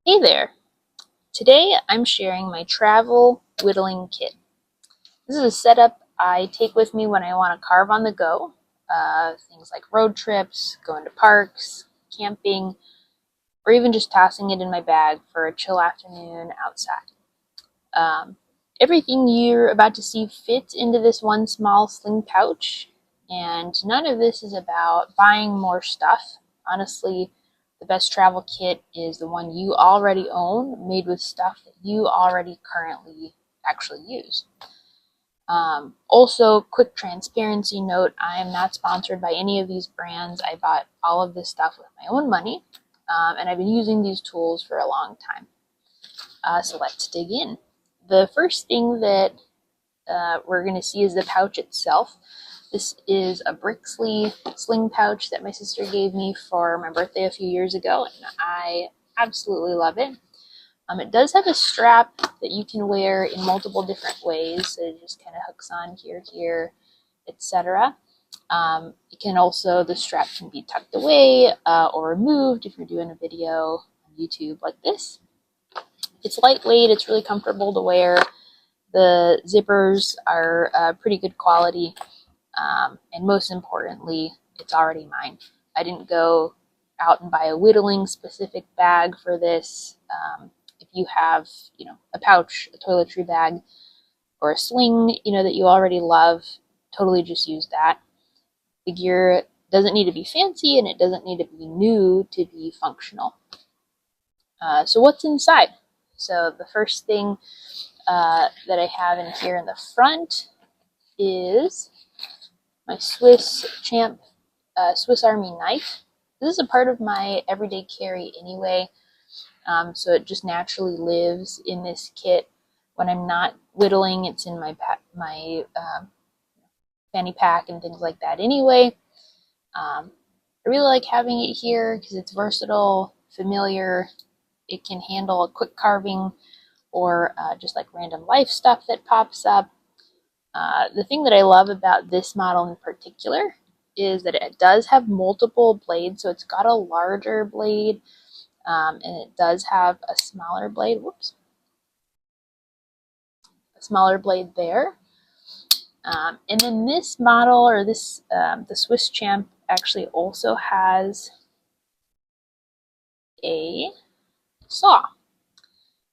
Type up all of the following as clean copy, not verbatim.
Hey there! Today I'm sharing my travel whittling kit. This is a setup I take with me when I want to carve on the go. Things like road trips, going to parks, camping, or even just tossing it in my bag for a chill afternoon outside. Um, Everything you're about to see fits into this one small sling pouch, and none of this is about buying more stuff. Honestly, the best travel kit is the one you already own, made with stuff that you already currently actually use. Also, quick transparency note, I am not sponsored by any of these brands. I bought all of this stuff with my own money, and I've been using these tools for a long time. So let's dig in. The first thing that we're going to see is the pouch itself. This is a Brixley sling pouch that my sister gave me for my birthday a few years ago, and I absolutely love it. It does have a strap that you can wear in multiple different ways. So it just kind of hooks on here, etc. It can also, the strap can be tucked away or removed if you're doing a video on YouTube like this. It's lightweight, it's really comfortable to wear. The zippers are pretty good quality, and most importantly, it's already mine. I didn't go out and buy a Whittling specific bag for this. If you have, a pouch, a toiletry bag, or a sling, that you already love, totally just use that. The gear doesn't need to be fancy, and it doesn't need to be new to be functional. So what's inside? So the first thing that I have in here in the front is my Swiss Champ Swiss Army knife. This is a part of my everyday carry anyway, so it just naturally lives in this kit. When I'm not whittling, it's in my fanny pack and things like that anyway. I really like having it here because it's versatile, familiar. It can handle a quick carving or just like random life stuff that pops up. The thing that I love about this model in particular is that it does have multiple blades. So it's got a larger blade, and it does have a smaller blade. A smaller blade there. And then this model, or this, the Swiss Champ, actually also has a saw.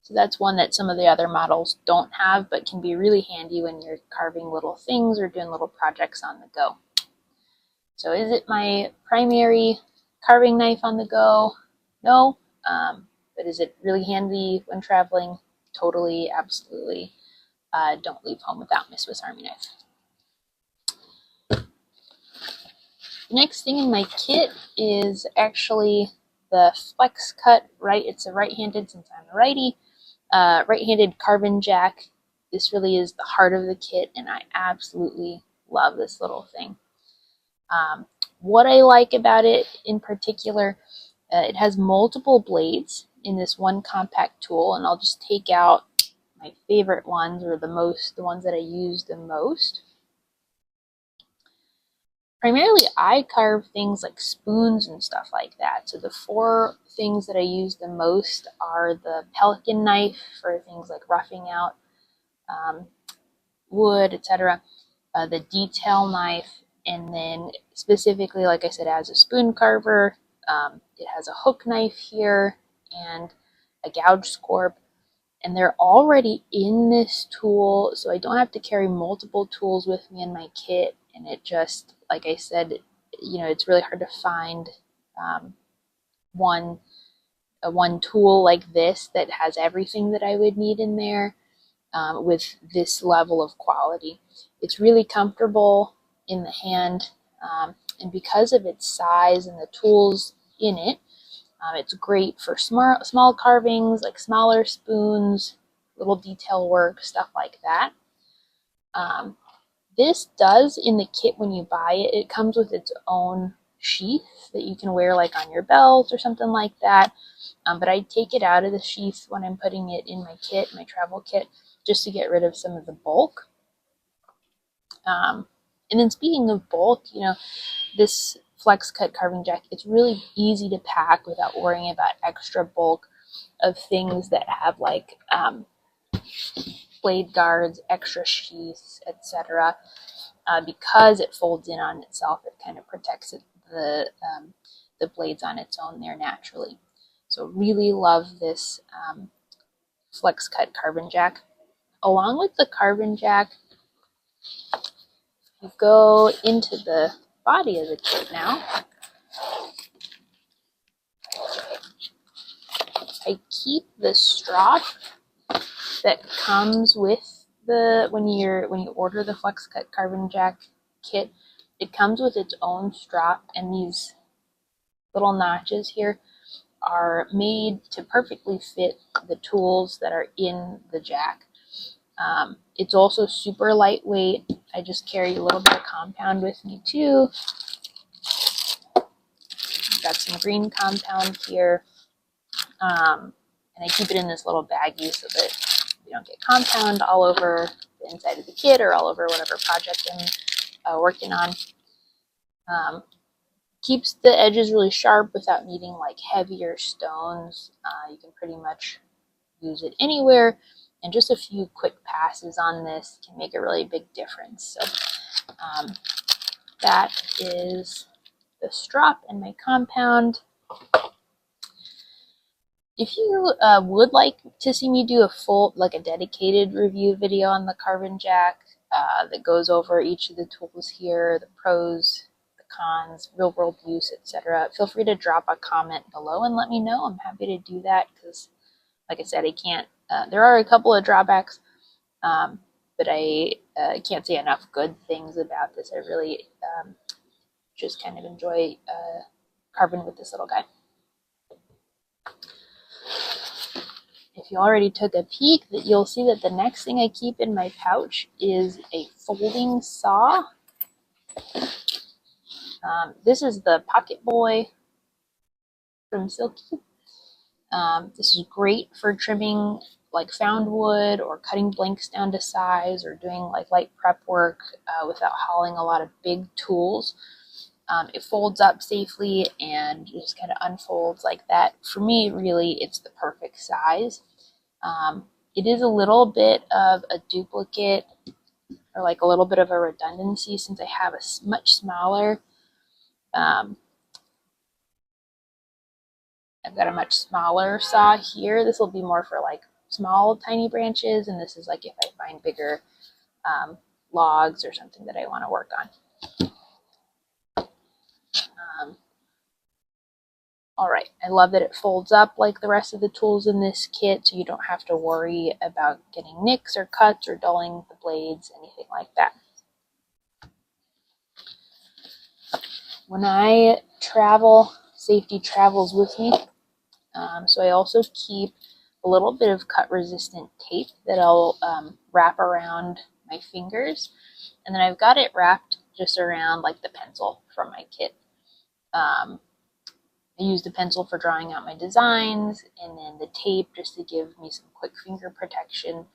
So that's one that some of the other models don't have, but can be really handy when you're carving little things or doing little projects on the go. So is it my primary carving knife on the go? No. But is it really handy when traveling? Totally, absolutely. Don't leave home without my Swiss Army knife. The next thing in my kit is actually the Flexcut, right? It's a right-handed, since I'm a righty, right-handed Carvin jack. This really is the heart of the kit, and I absolutely love this little thing. What I like about it in particular, it has multiple blades in this one compact tool, and I'll just take out my favorite ones, or the ones that I use the most. Primarily, I carve things like spoons and stuff like that. So the four things that I use the most are the pelican knife for things like roughing out wood, etc. The detail knife, and then specifically, like I said, as a spoon carver, it has a hook knife here and a gouge scorp, and they're already in this tool, so I don't have to carry multiple tools with me in my kit. And it just, like I said, it's really hard to find one tool like this that has everything that I would need in there with this level of quality. It's really comfortable in the hand, and because of its size and the tools in it, it's great for small carvings, like smaller spoons, little detail work, stuff like that. This does, in the kit when you buy it, it comes with its own sheath that you can wear like on your belt or something like that. But I take it out of the sheath when I'm putting it in my kit, my travel kit, just to get rid of some of the bulk. And then speaking of bulk, this Flexcut carving jack, it's really easy to pack without worrying about extra bulk. of things that have like blade guards, extra sheaths, etc. Because it folds in on itself, it kind of protects the blades on its own there naturally. So really love this Flexcut Carvin jack. Along with the Carvin jack, you go into the body of the kit now. I keep the strop that comes with when you order the Flexcut Carvin jack kit. It comes with its own strop, and these little notches here are made to perfectly fit the tools that are in the jack. It's also super lightweight. I just carry a little bit of compound with me too. Got some green compound here. And I keep it in this little baggie so that we don't get compound all over the inside of the kit or all over whatever project I'm working on. Keeps the edges really sharp without needing like heavier stones. You can pretty much use it anywhere, and just a few quick passes on this can make a really big difference. So that is the strop and my compound. If you would like to see me do a full, like a dedicated review video on the Carvin jack that goes over each of the tools here, the pros, the cons, real world use, etc., feel free to drop a comment below and let me know. I'm happy to do that because, like I said, I can't. There are a couple of drawbacks, but I can't say enough good things about this. I really just kind of enjoy carving with this little guy. If you already took a peek, that you'll see that the next thing I keep in my pouch is a folding saw. This is the Pocket Boy from Silky. This is great for trimming like found wood or cutting blanks down to size or doing like light prep work without hauling a lot of big tools. It folds up safely and just kind of unfolds like that. For me, really, it's the perfect size. It is a little bit of a duplicate or like a little bit of a redundancy since I have a much smaller, I've got a much smaller saw here. This will be more for like small, tiny branches, and this is like if I find bigger logs or something that I want to work on. All right, I love that it folds up like the rest of the tools in this kit, so you don't have to worry about getting nicks or cuts or dulling the blades, anything like that. When I travel, safety travels with me, so I also keep a little bit of cut-resistant tape that I'll wrap around my fingers, and then I've got it wrapped just around like the pencil from my kit. I use the pencil for drawing out my designs, and then the tape just to give me some quick finger protection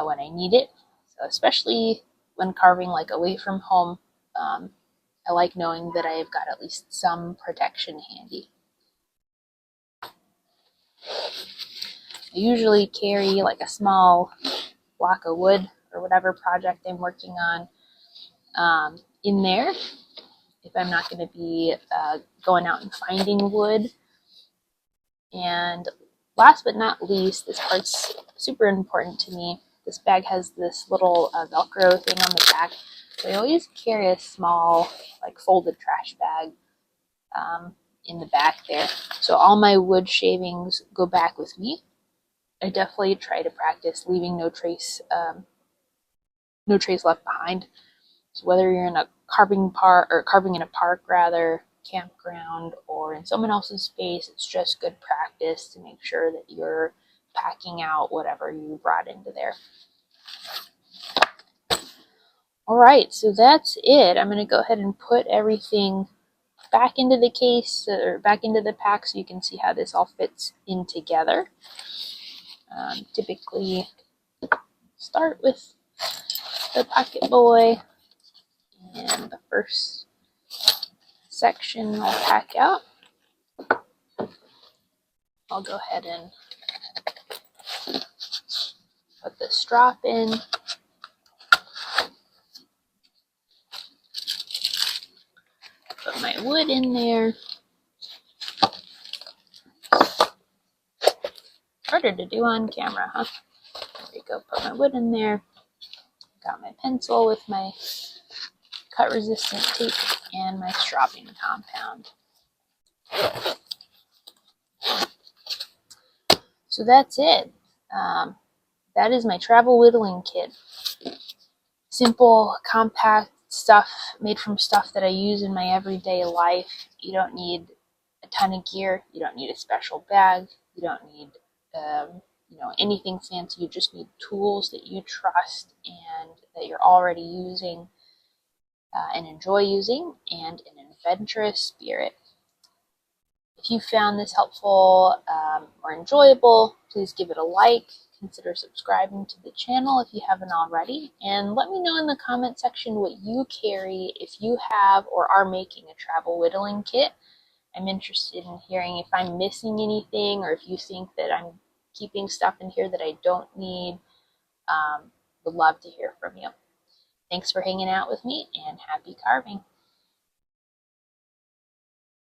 when I need it. So especially when carving like away from home, I like knowing that I've got at least some protection handy. I usually carry like a small block of wood or whatever project I'm working on in there if I'm not going to be going out and finding wood. And last but not least, this part's super important to me. This bag has this little Velcro thing on the back. So I always carry a small, like folded trash bag in the back there. So all my wood shavings go back with me. I definitely try to practice leaving no trace left behind. So whether you're in a carving in a park rather, campground, or in someone else's space, it's just good practice to make sure that you're packing out whatever you brought into there. All right, so that's it. I'm going to go ahead and put everything back into the case or back into the pack so you can see how this all fits in together. Typically start with the Pocket Boy, and the first section I'll pack out. I'll go ahead and put the strop in. Put my wood in there. Harder to do on camera, huh? There we go, put my wood in there. Got my pencil with my cut resistant tape and my stropping compound. So that's it. That is my travel whittling kit. Simple, compact stuff made from stuff that I use in my everyday life. You don't need a ton of gear. You don't need a special bag. You don't need anything fancy. You just need tools that you trust and that you're already using and enjoy using, and an adventurous spirit. If you found this helpful or enjoyable, please give it a like. Consider subscribing to the channel if you haven't already, and let me know in the comment section what you carry if you have or are making a travel whittling kit. I'm interested in hearing if I'm missing anything or if you think that I'm keeping stuff in here that I don't need. Would love to hear from you. Thanks for hanging out with me, and happy carving.